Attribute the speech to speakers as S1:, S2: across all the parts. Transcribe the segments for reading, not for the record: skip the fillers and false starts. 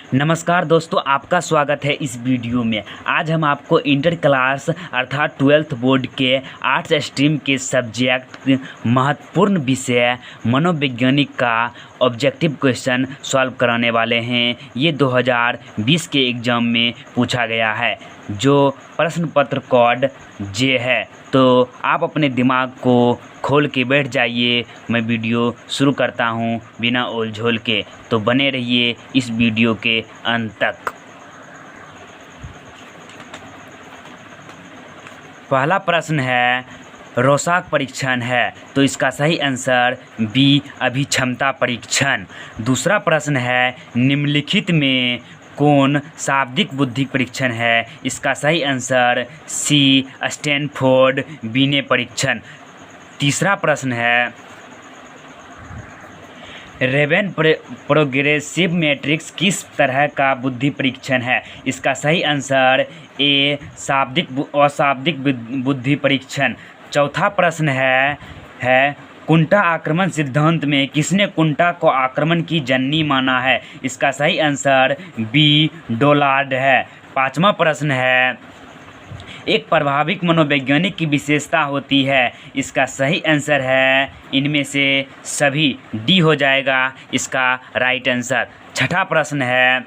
S1: नमस्कार दोस्तों, आपका स्वागत है इस वीडियो में। आज हम आपको इंटर क्लास अर्थात 12th बोर्ड के आर्ट्स स्ट्रीम के सब्जेक्ट महत्वपूर्ण विषय मनोवैज्ञानिक का ऑब्जेक्टिव क्वेश्चन सॉल्व कराने वाले हैं। ये 2020 के एग्ज़ाम में पूछा गया है, जो प्रश्न पत्र कोड जे है। तो आप अपने दिमाग को खोल के बैठ जाइए। मैं वीडियो शुरू करता हूँ बिना ओल झोल के, तो बने रहिए इस वीडियो के अंत तक। पहला प्रश्न है रोसाक परीक्षण है, तो इसका सही आंसर बी अभिक्षमता परीक्षण। दूसरा प्रश्न है निम्नलिखित में कौन शाब्दिक बुद्धि परीक्षण है, इसका सही आंसर सी स्टैनफोर्ड बिने परीक्षण। तीसरा प्रश्न है रेवेन प्रोग्रेसिव मैट्रिक्स किस तरह का बुद्धि परीक्षण है, इसका सही आंसर ए अशाब्दिक बुद्धि परीक्षण। चौथा प्रश्न है कुंटा आक्रमण सिद्धांत में किसने कुंटा को आक्रमण की जननी माना है, इसका सही आंसर बी डोलार्ड है। पांचवा प्रश्न है एक प्रभाविक मनोवैज्ञानिक की विशेषता होती है, इसका सही आंसर है इनमें से सभी, डी हो जाएगा इसका राइट आंसर। छठा प्रश्न है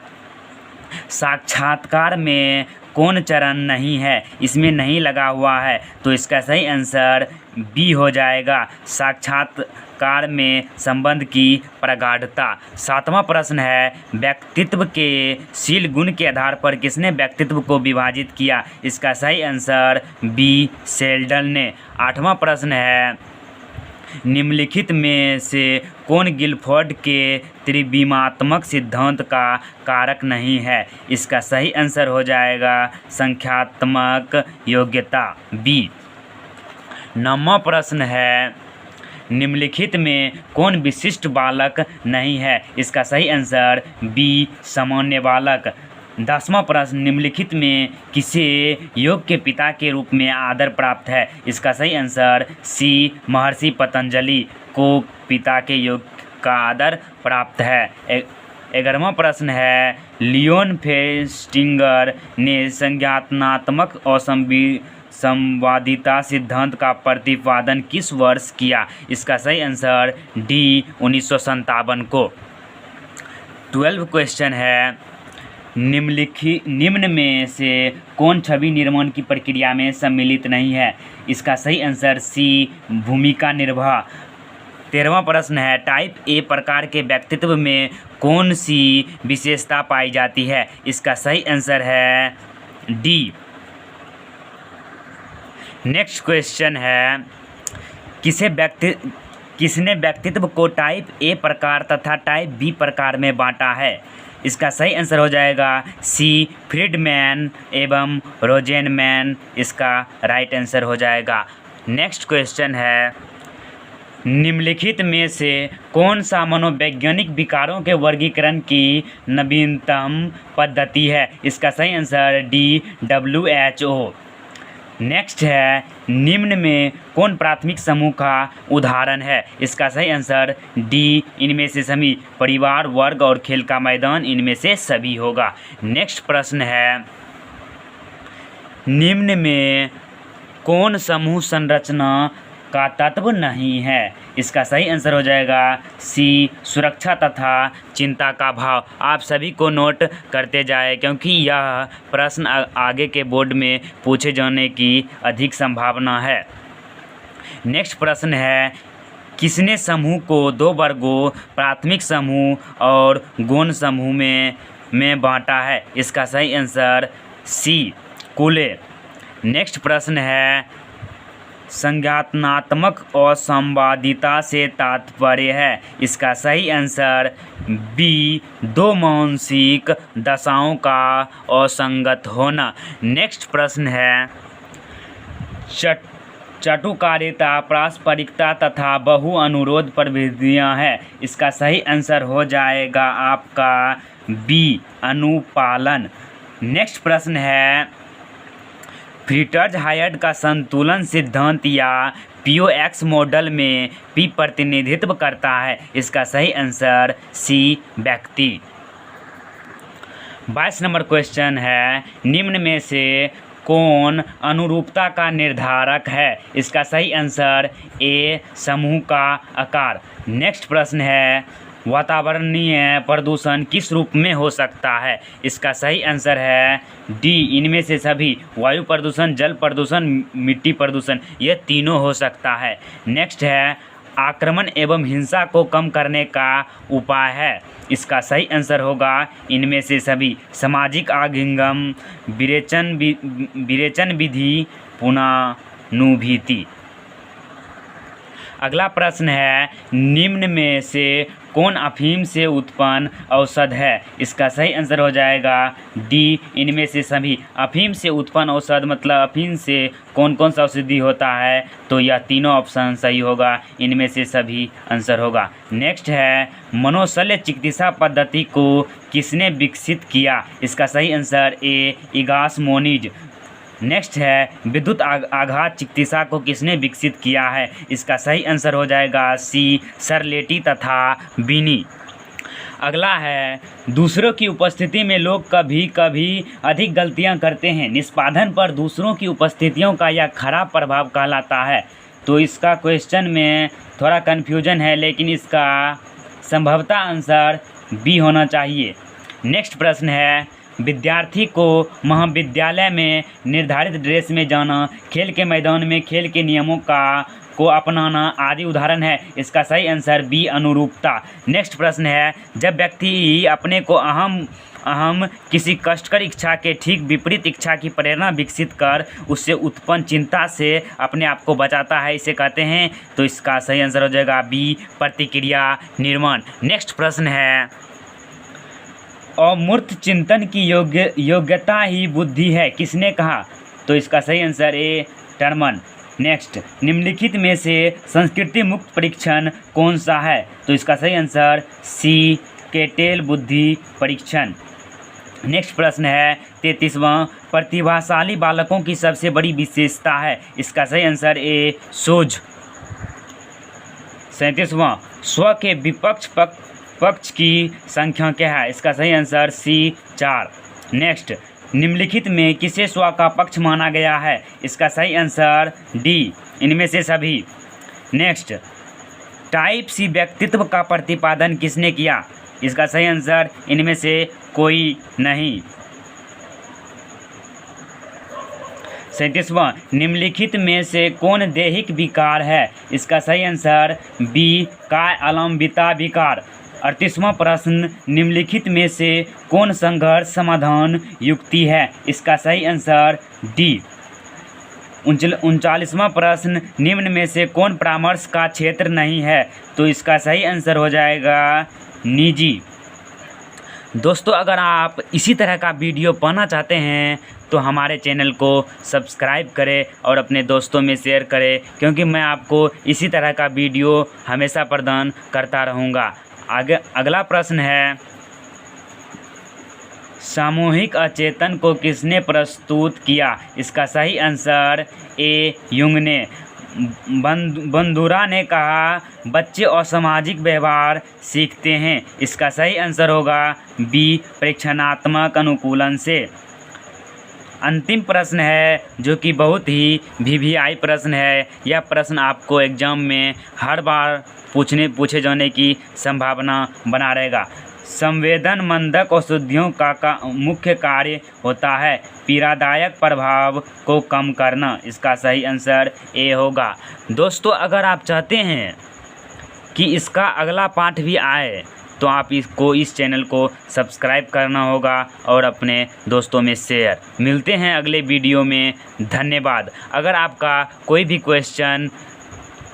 S1: साक्षात्कार में कौन चरण नहीं है, इसमें नहीं लगा हुआ है, तो इसका सही आंसर बी हो जाएगा साक्षात्कार में संबंध की प्रगाढ़ता। सातवां प्रश्न है व्यक्तित्व के शील गुण के आधार पर किसने व्यक्तित्व को विभाजित किया, इसका सही आंसर बी सेल्डन ने। आठवां प्रश्न है निम्नलिखित में से कौन गिलफोर्ड के त्रिविमात्मक सिद्धांत का कारक नहीं है, इसका सही आंसर हो जाएगा संख्यात्मक योग्यता बी। नौवां प्रश्न है निम्नलिखित में कौन विशिष्ट बालक नहीं है, इसका सही आंसर बी सामान्य बालक। 10वां प्रश्न निम्नलिखित में किसे योग के पिता के रूप में आदर प्राप्त है, इसका सही आंसर सी महर्षि पतंजलि को पिता के योग का आदर प्राप्त है। 11वां प्रश्न है लियोन फेस्टिंगर ने संज्ञानात्मक संवादिता सिद्धांत का प्रतिपादन किस वर्ष किया, इसका सही आंसर डी 1957 को। 12 क्वेश्चन है निम्न में से कौन छवि निर्माण की प्रक्रिया में सम्मिलित नहीं है, इसका सही आंसर सी भूमिका निर्वाह। 13वां प्रश्न है टाइप ए प्रकार के व्यक्तित्व में कौन सी विशेषता पाई जाती है, इसका सही आंसर है डी। नेक्स्ट क्वेश्चन है किसने व्यक्तित्व को टाइप ए प्रकार तथा टाइप बी प्रकार में बांटा है, इसका सही आंसर हो जाएगा सी फ्रीडमैन एवं रोजेनमैन, इसका राइट आंसर हो जाएगा। नेक्स्ट क्वेश्चन है निम्नलिखित में से कौन सा मनोवैज्ञानिक विकारों के वर्गीकरण की नवीनतम पद्धति है, इसका सही आंसर डी WHO। नेक्स्ट है निम्न में कौन प्राथमिक समूह का उदाहरण है, इसका सही आंसर डी इनमें से सभी, परिवार, वर्ग और खेल का मैदान इनमें से सभी होगा। नेक्स्ट प्रश्न है निम्न में कौन समूह संरचना का तत्व नहीं है, इसका सही आंसर हो जाएगा सी सुरक्षा तथा चिंता का भाव। आप सभी को नोट करते जाए क्योंकि यह प्रश्न आगे के बोर्ड में पूछे जाने की अधिक संभावना है। नेक्स्ट प्रश्न है किसने समूह को दो वर्गों प्राथमिक समूह और गौण समूह में बांटा है, इसका सही आंसर सी कूले। नेक्स्ट प्रश्न है संज्ञानात्मक असंवादिता से तात्पर्य है, इसका सही आंसर बी दो मानसिक दशाओं का असंगत होना। नेक्स्ट प्रश्न है चाटुकारिता, पारस्परिकता तथा बहु अनुरोध प्रवृत्तियाँ हैं, इसका सही आंसर हो जाएगा आपका बी अनुपालन। नेक्स्ट प्रश्न है फ्रीट्ज हायड का संतुलन सिद्धांत या POX मॉडल में P प्रतिनिधित्व करता है, इसका सही आंसर सी व्यक्ति। 22 नंबर क्वेश्चन है, निम्न में से कौन अनुरूपता का निर्धारक है? इसका सही आंसर ए समूह का आकार। नेक्स्ट प्रश्न है, वातावरणीय प्रदूषण किस रूप में हो सकता है? इसका सही आंसर है डी इनमें से सभी। वायु प्रदूषण, जल प्रदूषण, मिट्टी प्रदूषण, ये तीनों हो सकता है। नेक्स्ट है, आक्रमण एवं हिंसा को कम करने का उपाय है? इसका सही आंसर होगा इनमें से सभी। सामाजिक आलिंगन, विरेचन विधि, पुनरानुभूति। अगला प्रश्न है, निम्न में से कौन अफीम से उत्पन्न औषध है? इसका सही आंसर हो जाएगा डी इनमें से सभी। अफीम से उत्पन्न औषध मतलब अफीम से कौन कौन सा औषधि होता है? तो यह तीनों ऑप्शन सही होगा, इनमें से सभी आंसर होगा। नेक्स्ट है, मनोशल्य चिकित्सा पद्धति को किसने विकसित किया? इसका सही आंसर ए इगास मोनिज। नेक्स्ट है, विद्युत आघात चिकित्सा को किसने विकसित किया है? इसका सही आंसर हो जाएगा सी सरलेटी तथा बिनी। अगला है, दूसरों की उपस्थिति में लोग कभी कभी अधिक गलतियां करते हैं, निष्पादन पर दूसरों की उपस्थितियों का यह खराब प्रभाव कहलाता है। तो इसका क्वेश्चन में थोड़ा कन्फ्यूजन है, लेकिन इसका संभवतः आंसर बी होना चाहिए। नेक्स्ट प्रश्न है, विद्यार्थी को महाविद्यालय में निर्धारित ड्रेस में जाना, खेल के मैदान में खेल के नियमों को अपनाना आदि उदाहरण है। इसका सही आंसर बी अनुरूपता। नेक्स्ट प्रश्न है, जब व्यक्ति अपने को अहम किसी कष्टकर इच्छा के ठीक विपरीत इच्छा की प्रेरणा विकसित कर उससे उत्पन्न चिंता से अपने आप को बचाता है, इसे कहते हैं। तो इसका सही आंसर हो जाएगा बी प्रतिक्रिया निर्माण। नेक्स्ट प्रश्न है, अमूर्त चिंतन की योग्यता ही बुद्धि है, किसने कहा? तो इसका सही आंसर ए टर्मन। नेक्स्ट, निम्नलिखित में से संस्कृति मुक्त परीक्षण कौन सा है? तो इसका सही आंसर सी केटेल बुद्धि परीक्षण। नेक्स्ट प्रश्न है 33वां, प्रतिभाशाली बालकों की सबसे बड़ी विशेषता है? इसका सही आंसर ए सोझ। 37वां, स्व के विपक्ष पक्ष की संख्या क्या है? इसका सही आंसर सी 4। नेक्स्ट, निम्नलिखित में किसे स्व का पक्ष माना गया है? इसका सही आंसर डी इनमें से सभी। नेक्स्ट, टाइप सी व्यक्तित्व का प्रतिपादन किसने किया? इसका सही आंसर इनमें से कोई नहीं। 37वां, निम्नलिखित में से कौन दैहिक विकार है? इसका सही आंसर बी काय अलंबिता विकार। 38वां प्रश्न, निम्नलिखित में से कौन संघर्ष समाधान युक्ति है? इसका सही आंसर डी। 39वां प्रश्न, निम्न में से कौन परामर्श का क्षेत्र नहीं है? तो इसका सही आंसर हो जाएगा निजी। दोस्तों, अगर आप इसी तरह का वीडियो पाना चाहते हैं तो हमारे चैनल को सब्सक्राइब करें और अपने दोस्तों में शेयर करें, क्योंकि मैं आपको इसी तरह का वीडियो हमेशा प्रदान करता रहूँगा। आगे अगला प्रश्न है, सामूहिक अचेतन को किसने प्रस्तुत किया? इसका सही आंसर ए युंग ने। बंदुरा ने कहा बच्चे असामाजिक व्यवहार सीखते हैं। इसका सही आंसर होगा बी परीक्षणात्मक अनुकूलन से। अंतिम प्रश्न है जो कि बहुत ही VVI प्रश्न है। यह प्रश्न आपको एग्जाम में हर बार पूछे जाने की संभावना बना रहेगा। संवेदन मंदक औषधियों का मुख्य कार्य होता है पीड़ादायक प्रभाव को कम करना। इसका सही आंसर ए होगा। दोस्तों, अगर आप चाहते हैं कि इसका अगला पार्ट भी आए तो आप इस चैनल को सब्सक्राइब करना होगा और अपने दोस्तों में शेयर। मिलते हैं अगले वीडियो में। धन्यवाद। अगर आपका कोई भी क्वेश्चन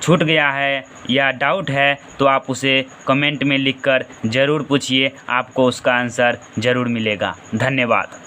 S1: छूट गया है या डाउट है तो आप उसे कमेंट में लिखकर ज़रूर पूछिए, आपको उसका आंसर ज़रूर मिलेगा। धन्यवाद।